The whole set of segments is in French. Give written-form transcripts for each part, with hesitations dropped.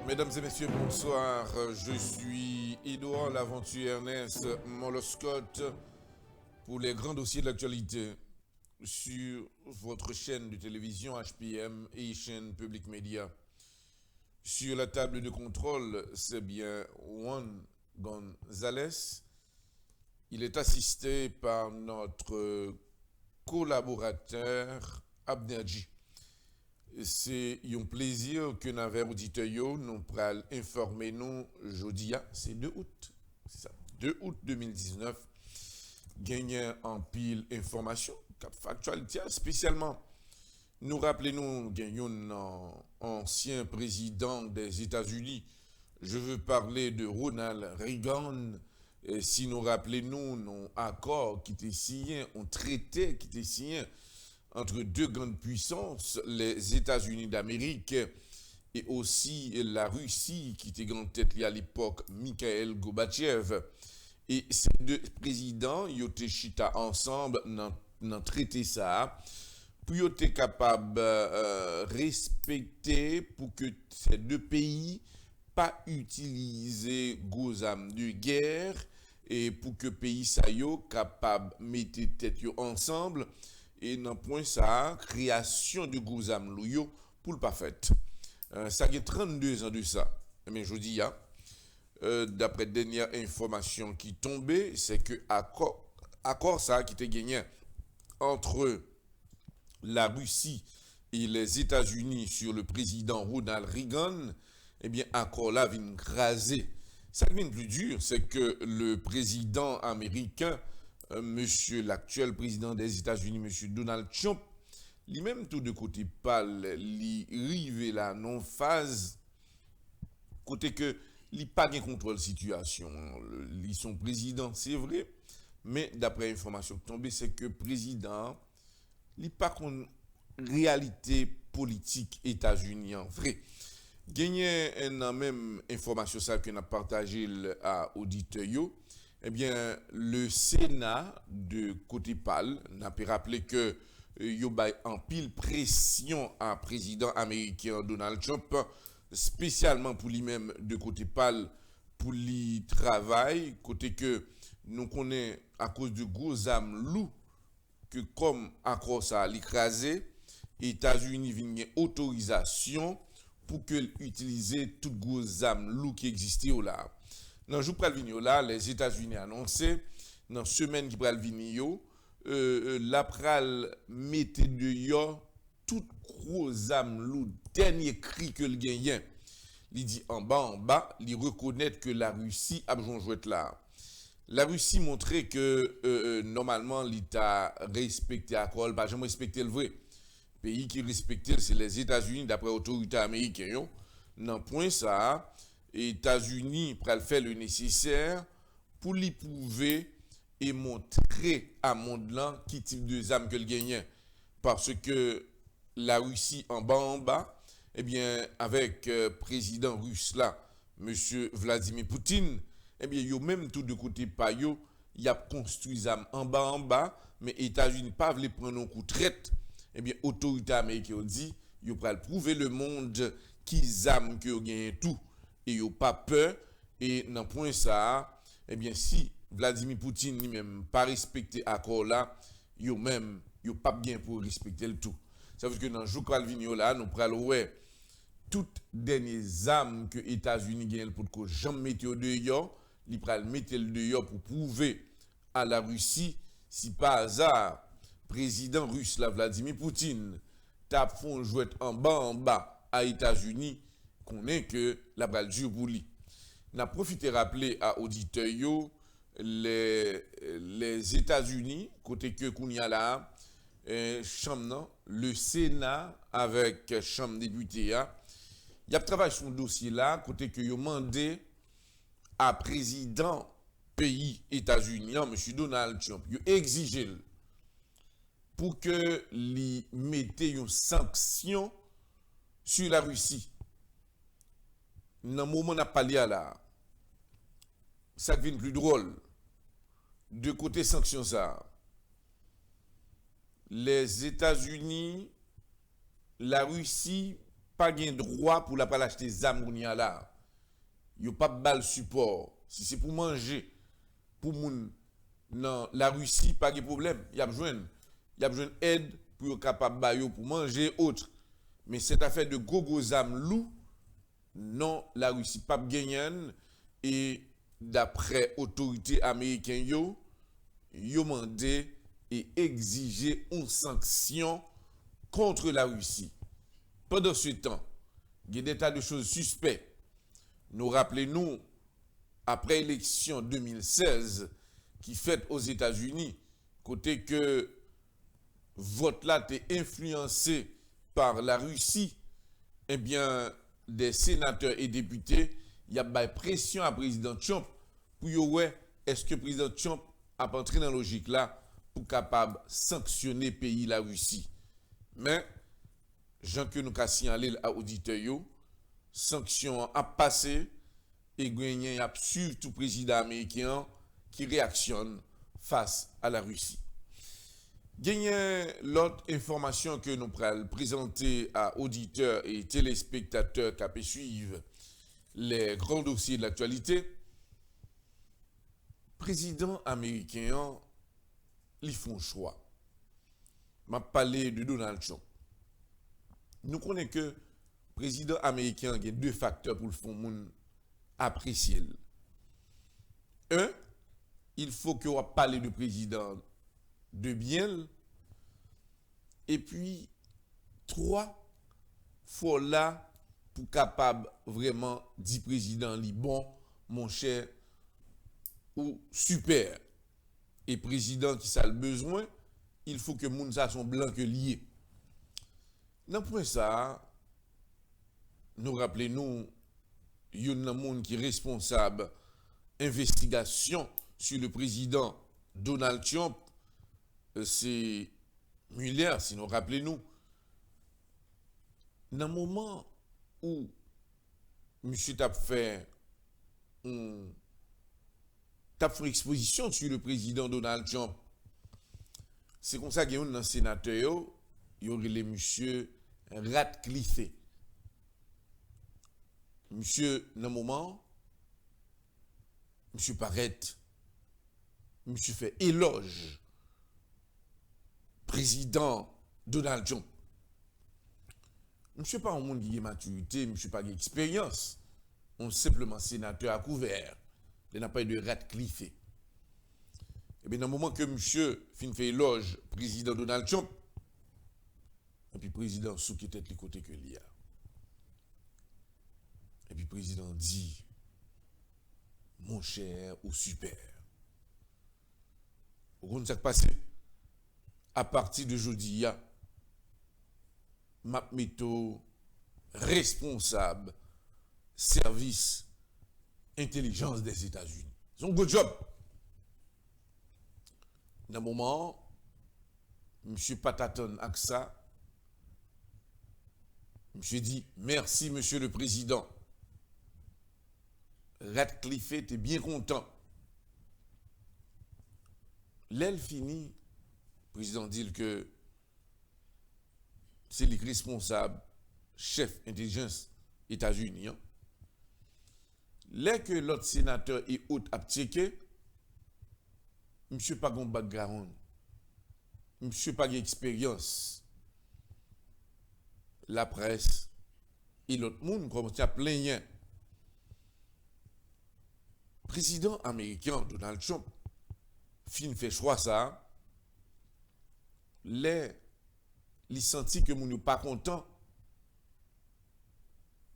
Mesdames et messieurs, bonsoir. Je suis Édouard L'Aventure Ernest Moloscott pour les grands dossiers de l'actualité sur votre chaîne de télévision HPM et chaîne Public Média. Sur la table de contrôle, c'est bien Juan Gonzalez. Il est assisté par notre collaborateur Abnerji. C'est un plaisir que nous avons auditeurs nous pral informer nous jeudi, c'est 2 août. C'est ça, 2 août 2019. Gagner en pile information, cap factualité spécialement. Nous rappelons gagnons un ancien président des États-Unis. Je veux parler de Ronald Reagan. Et si nous rappelons nos accords qui étaient signés, un traité qui était signé entre deux grandes puissances, les États-Unis d'Amérique et aussi la Russie, qui était grande tête à l'époque, Mikhail Gorbatchev. Et ces deux présidents, ils étaient chita ensemble dans traité ça, pour qu'ils étaient capables de respecter pour que ces deux pays pas utiliser gros armes de guerre et pour que pays ça yo capable mettre tête yo ensemble. Et dans point ça, création de gros âmes loyo pour le pas fait. Ça fait 32 ans de ça. Mais je dis, d'après dernière information qui tombait, c'est que accord ça qui était gagné entre la Russie et les États-Unis sur le président Ronald Reagan, eh bien, accord là vient craser. Ça qui vient plus dur, c'est que le président américain, monsieur l'actuel président des États-Unis, monsieur Donald Trump, lui-même tout de côté parle, lui rive la non-phase, côté que lui pas de contrôle situation, lui son président, c'est vrai, mais d'après information tombée, c'est que président, lui pas qu'on réalité politique États-Unis en vrai. Gagner une même information ça que n'a partagé à auditeurs. Eh bien, le Sénat de côté PAL n'a pas rappelé que yo en pile pression à président américain Donald Trump, spécialement pour lui-même de côté PAL, pour lui travail, côté que nous connaissons à cause de gros âmes loups, que comme accord ça l'écraser, États-Unis viennent autorisation pour que utiliser toutes gros âmes loups qui existaient là. Dans le jour pral là, les États-Unis annoncé dans semaine qui pral venir la pral mette dehors toute gros âme loup dernier cri que le gagnant. Il dit en bas, il reconnaît que la Russie a besoin de jouer là. La Russie montrait que normalement l'État respecté accord, pas jamais respecté le vrai. Pays qui respectait c'est les États-Unis d'après l'autorité américaine. Dans point ça, États-Unis pral faire le nécessaire pour lui prouver et montrer à monde là qui type de armes que le gagne parce que la Russie en bas eh bien avec président russe là monsieur Vladimir Poutine eh bien yo même tout de côté pa yo y a construit armes en bas mais États-Unis pas veut prendre un coup de traite eh bien autorité américaine dit yo pral prouver le monde qui armes que yo gagne tout et yo pas peur et dans point ça eh bien si Vladimir Poutine lui-même pas respecté accord là yo même yo pas bien pour respecter le tout ça veut dire que dans jour Calvinio là nous pral ouais toutes dernières armes que États-Unis gagnent pour que jamais mettre au dehors li pral mettre le dehors pour prouver à la Russie si par hasard président russe là Vladimir Poutine tape fond jouet en bas à États-Unis qu'on est que la balle dure pour lui. N'a profité rappeler à auditeurs yo les États-Unis côté que qu'on y a là chambre le Sénat avec chambre député il y a travaillé sur un dossier là côté que yo mandé à président pays États-Unis, M. Donald Trump, il exige pour que lui mette une sanction sur la Russie. Dans le moment où on a parlé là, ça devient plus drôle. De côté sanctions ça, les États-Unis, la Russie, pas de droit pour la pas acheter des armes là. Il n'y a pas de balle support. Si c'est pour manger, pour moun, non, la Russie, pas de problème. Il y a besoin d'aide pour être capable de pour manger autre. Mais cette affaire de gros armes loup, non, la Russie pas gagner. Et d'après autorités américaines, yo demandé et exigé une sanction contre la Russie. Pendant ce temps, il y a des tas de choses suspectes. Nous rappelons-nous, après l'élection 2016 qui fait aux États-Unis, côté que vote là était influencé par la Russie, eh bien, des sénateurs et députés, il y a une pression à président Trump pour ouais, est-ce que président Trump a entré dans la logique là pour capable sanctionner pays la Russie. Mais Jean que nous avons signalé à l'auditeur, sanction a passé et il y a surtout président américain qui réactionne face à la Russie. Il y a l'autre information que nous allons présenter à auditeurs et téléspectateurs qui peuvent suivre les grands dossiers de l'actualité. Président américain, ils font choix. Je vais parler de Donald Trump. Nous connaissons que le président américain a deux facteurs pour le fond apprécier. Un, il faut qu'on parle du président de bien. Et puis, trois, il faut là pour capable vraiment dire président li bon, mon cher, ou super. Et président qui a le besoin, il faut que moun sa son blanc que lié. Dans point ça, nous rappelons il y a un monde qui est responsable investigation sur le président Donald Trump, c'est Mueller, si nous rappelons-nous. Dans le moment où M. t'a fait une exposition sur le président Donald Trump, c'est comme ça qu'il y a un sénateur, il y aurait les M. Ratcliffe. Monsieur, dans le moment, monsieur paraît, monsieur fait éloge, président Donald Trump. Monsieur pas un monde qui a maturité, monsieur pas d'expérience. On simplement sénateur à couvert. Il n'a pas de Ratcliffe. Et bien, dans le moment que monsieur fait éloge, président Donald Trump, et puis président sous qui était les côtés que l'il y a. Et puis le président dit, mon cher ou super. Vous comprenez ce qui passe? À partir de jeudi, m'a métaux responsable service intelligence des États-Unis. C'est un good job. Dans le moment, M. Pataton Aksa, M. dit, merci, Monsieur le Président. Ratcliffe était bien content. L'aile fini, le président dit que c'est le responsable, chef intelligence États-Unis. Là que l'autre sénateur et autres a checké, monsieur pas de background, monsieur pas d'expérience. La presse et l'autre monde commence à plaindre. Président américain Donald Trump fin fait choix ça. Les senti que moun pas content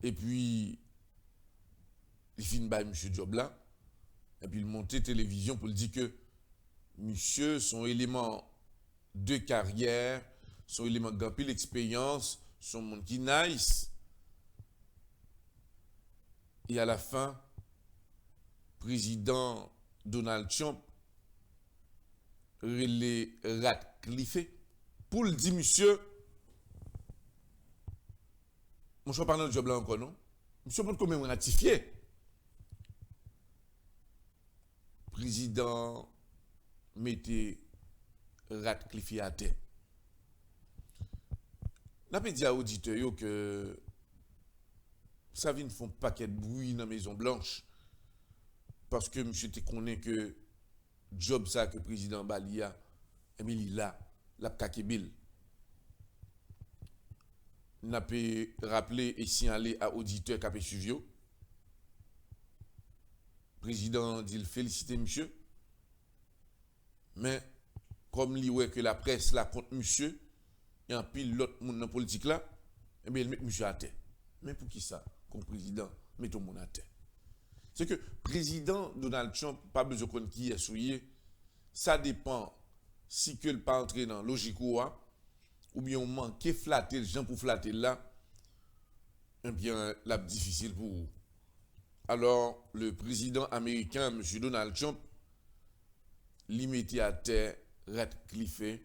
et puis il fin by monsieur job là et puis il monte télévision pour dire que monsieur son élément de carrière, son élément de l'expérience, son monde qui nice. Et à la fin président Donald Trump relé Ratcliffe pour le dire monsieur mon choix parler de job là encore non monsieur peut quand même ratifier président mettez Ratcliffe à terre. N'a pas dit à auditeurs que ça vient font paquet de bruit dans la Maison Blanche parce que monsieur te connaît que job ça que président Balia Emily là la kakebil. N'a pas rappelé et signaler à auditeurs qui a suivi. Président dit féliciter monsieur mais comme il voit que la presse là contre monsieur et en pile l'autre monde dans la politique là, eh bien, il met monsieur à terre. Mais pour qui ça, comme président, mettons mon à terre. C'est que président Donald Trump, pas besoin de connaître qui est souillé, ça dépend si que le pas entrer dans logique ou bien on manque flatter les gens pour flatter là, eh bien, là, difficile pour vous. Alors, le président américain, M. Donald Trump, limité à terre, Ratcliffe,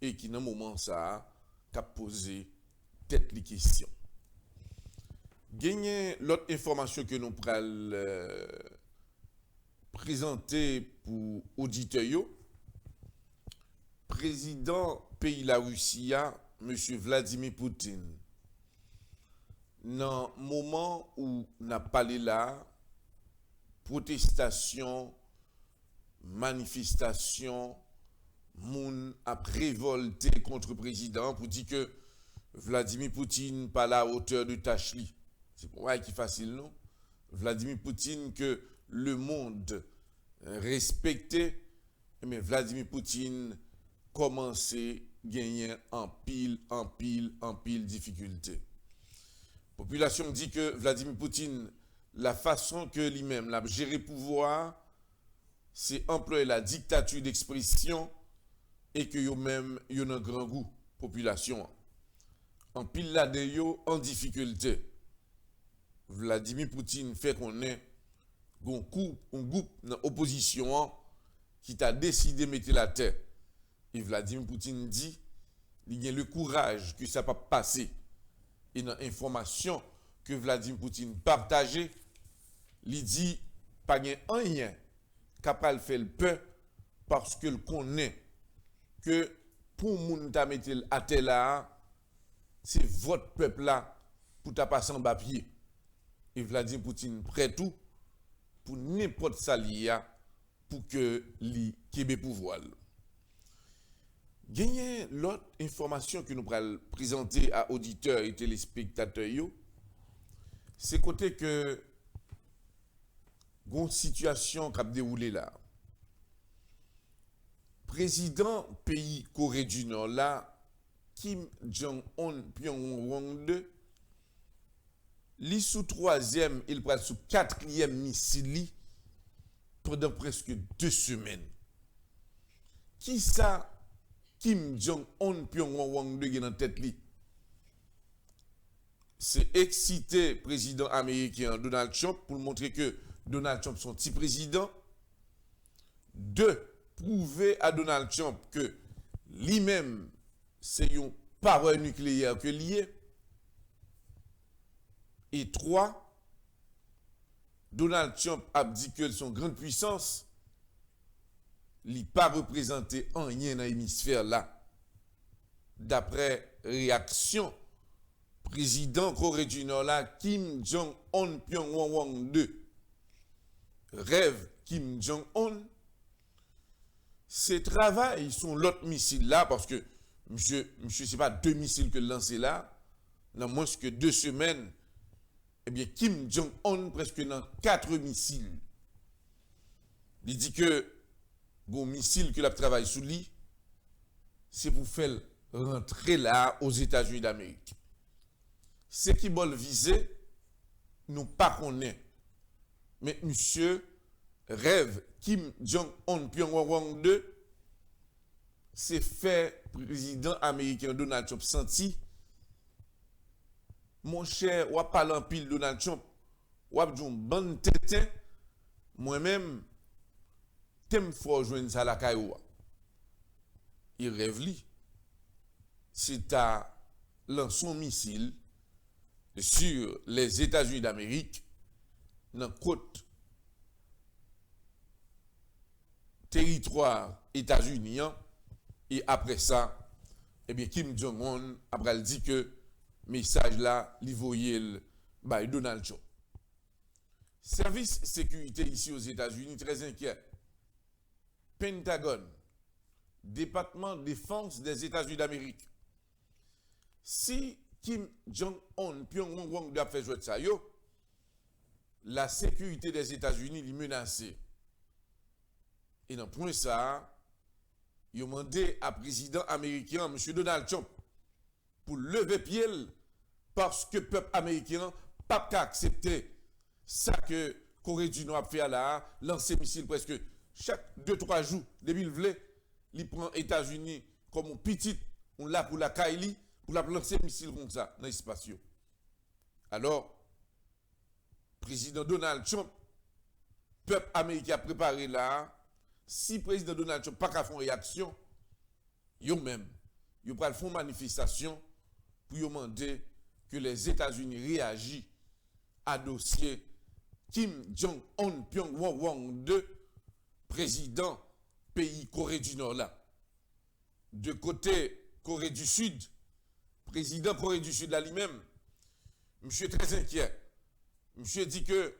et qui, dans le moment, ça a posé tête les questions. Gagner l'autre information que nous pourrons présenter pour auditeurs. Président pays la Russie, M. Vladimir Poutine, dans le moment où on a parlé là, protestation, manifestation, moun a révolté contre le président pour dire que Vladimir Poutine pas à la hauteur de Tachli. C'est pour moi qui est facile, non? Vladimir Poutine que le monde respectait, mais Vladimir Poutine commençait à gagner en pile difficulté. La population dit que Vladimir Poutine, la façon que lui-même l'a géré pouvoir, c'est employer la dictature d'expression et que yo même yo un grand goût population en pile là de yo en difficulté. Vladimir Poutine fait qu'on est un groupe dans opposition qui t'a décidé de mettre la tête. Et Vladimir Poutine dit il y a le courage que ça pas passer. Et dans l'information que Vladimir Poutine partageait, il dit pas rien capable faire le peur parce que le connaît que pour moun ta mettre à terre là, c'est votre peuple là pour ta passer en bas pied. Et Vladimir Poutine prêt tout pour n'importe ça pour que li kebe pouvoir. Gagner l'autre information que nous allons présenter à auditeurs et téléspectateurs, c'est côté que une situation qui a déroulé là. Président pays Corée du Nord là, Kim Jong-un Pyongyang 2, li sous troisième, il prend sous quatrième missile pendant presque 2 semaines. Qui ça Kim Jong-un Pyongyang 2 dans tête li? C'est excité président américain Donald Trump pour montrer que Donald Trump son petit président. 2. Prouver à Donald Trump que lui-même c'est une parole nucléaire que lié. Et 3. Donald Trump a dit que son grande puissance n'est pas représenté en rien dans l'hémisphère là. D'après réaction président Corée du Nord là, Kim Jong-un Pyongyang 2. Rêve Kim Jong-un, c'est travail sur l'autre missile là, parce que monsieur c'est pas 2 missiles que lancé là, dans moins que 2 semaines, eh bien Kim Jong-un presque dans 4 missiles. Il dit que bon missile que la travail sous lui, c'est pour faire rentrer là aux États-Unis d'Amérique. Ce qui veut viser, nous pas connaît. Mais monsieur rêve Kim Jong-un Pyongyang 2, c'est fait président américain Donald Trump senti. Mon cher, ou parle en pile Donald Trump, ou a dit bon tétin, moi-même, t'aimes fort joindre ça la caillou. Il rêve li. Si t'as lancé un missile sur les États-Unis d'Amérique, dans côte territoire États-Unis, et après ça, eh bien, Kim Jong-un, après, il dit que message là, il voyait by Donald Trump. Service sécurité ici aux États-Unis, très inquiet. Pentagone, département de défense des États-Unis d'Amérique. Si Kim Jong-un, Pyongyang doit faire jouer de ça, la sécurité des États-Unis est menacée. Et dans le point ça, il a demandé à président américain, M. Donald Trump, pour lever pied parce que le peuple américain n'a pas accepté ça que Corée du Nord a fait là, lancer missile presque chaque 2-3 jours, depuis le volet, il prend les États-Unis comme un petit, on l'a pour la Kaili, pour la lancer missile comme ça dans l'espace. Alors, président Donald Trump, peuple américain a préparé là, si président Donald Trump n'a pas fait une réaction, yo même, yo pas faire une manifestation pour demander que les États-Unis réagissent à dossier Kim Jong-un Pyongyang 2, président pays Corée du Nord là. De côté Corée du Sud, président Corée du Sud là lui-même, monsieur est très inquiet. Monsieur dit que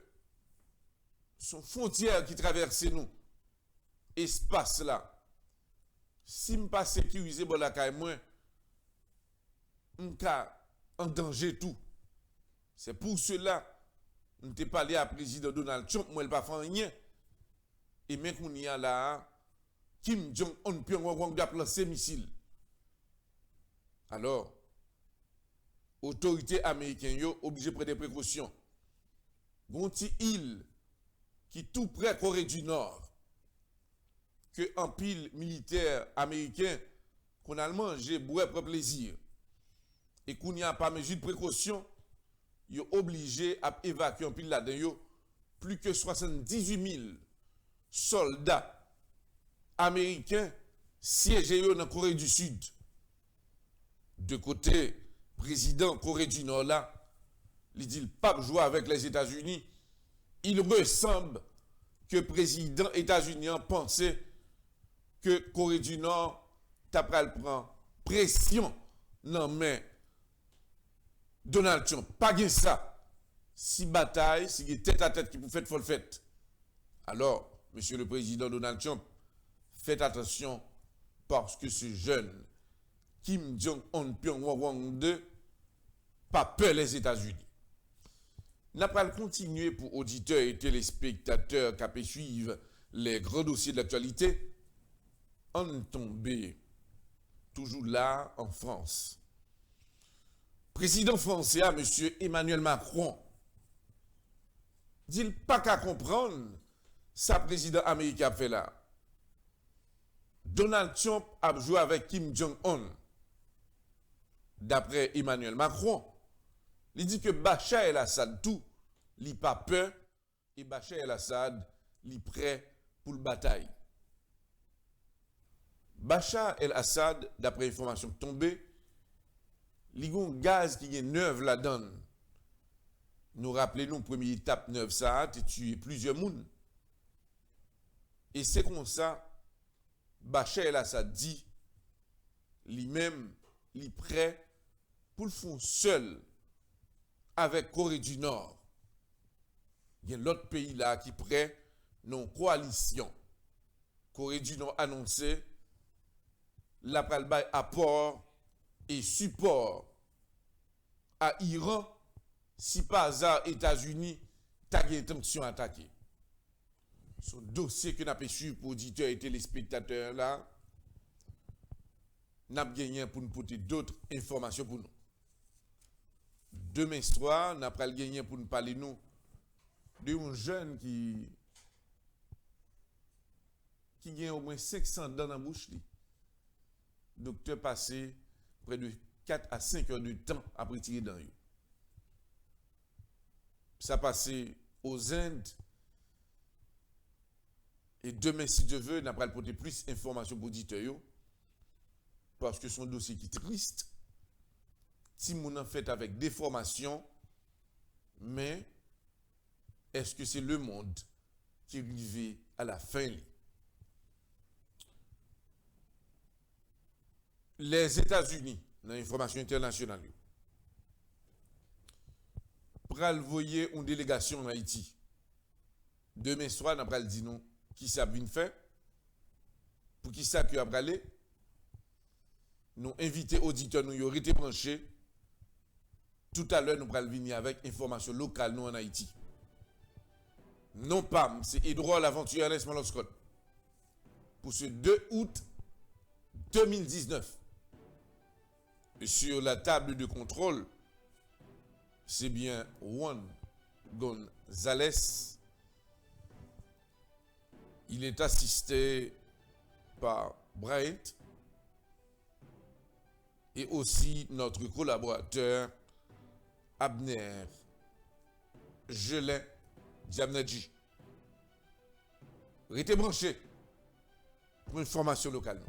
son frontière qui traverse nous, espace là, si je ne pas sécurisé bon la caille moins, en danger tout. C'est pour cela on t'ai parlé à président Donald Trump, moi il pas fait rien. Et même qu'on y a là, Kim Jong-un Pyongyang doit lancer missile. Alors, autorités américaines yo obligé de prendre des précautions. Bon petit île qui tout près Corée du Nord, que en pile militaire américain qu'on a mangé boire pour plaisir et qu'on n'y a pas mesure de précaution, ils sont obligés à évacuer en pile là-dedans plus que 78 000 soldats américains siégés dans la Corée du Sud. De côté, président Corée du Nord là, il dit le pape joue avec les États-Unis. Il ressemble que président États-Unis pensait que Corée du Nord t'après prend pression non mais Donald Trump pas gain ça. Si bataille, si tête à tête qui vous fait faut le fait. Alors, monsieur le président Donald Trump, faites attention parce que ce jeune Kim Jong-un Pyongyang 2 pas peur les États-Unis. N'a pas continuer pour auditeurs et téléspectateurs qui suivent les grands dossiers de l'actualité. On tombé toujours là en France. Président français, M. Emmanuel Macron, dit pas qu'à comprendre ça président américain fait là. Donald Trump a joué avec Kim Jong-un. D'après Emmanuel Macron, il dit que Bachar el-Assad tout, il n'a pas peur et Bachar el-Assad, il est prêt pour la bataille. Bachar el-Assad, d'après information tombée, il y a un gaz qui est neuf là-dedans. Nous rappelons, première étape neuf, ça a tué plusieurs personnes. Et c'est comme ça, Bachar el-Assad dit, lui-même, il est prêt pour le faire seul avec Corée du Nord. Il y a l'autre pays là qui est prêt, non coalition. Corée du Nord annoncé l'appel apport et support à Iran si pas hasard États-Unis t'a intention attaquer. Ce dossier que nous avons suivi pour auditeurs et téléspectateurs là, nous avons gagné pour nous porter d'autres informations pour nous. Demain soir, nous avons gagné pour nous parler nous d'un jeune qui gagne au moins 500 dents dans la bouche. Docteur passé près de 4 à 5 heures de temps après tirer dans eux. Ça passé aux Indes Et demain, si Dieu veut, nous allons porter plus d'informations pour auditeurs, parce que son dossier qui est triste. Si mon en fait avec des formations, mais est-ce que c'est le monde qui arrive à la fin? Les États-Unis, dans l'information internationale, pral voyer une délégation en Haïti. Demain soir, nous pral dire nous qui ça vient faire, pour qui ça que a aller. Nous inviter auditeurs nous y aurait été branchés. Tout à l'heure, nous pral venir avec information locale nous en Haïti. Non pas, c'est Edouard l'aventure Ernest Malon Scott. Pour ce 2 août 2019. Sur la table de contrôle, c'est bien Juan González. Il est assisté par Bryant et aussi notre collaborateur Abner Gelin Diamnadji. Restez branchés pour une formation locale.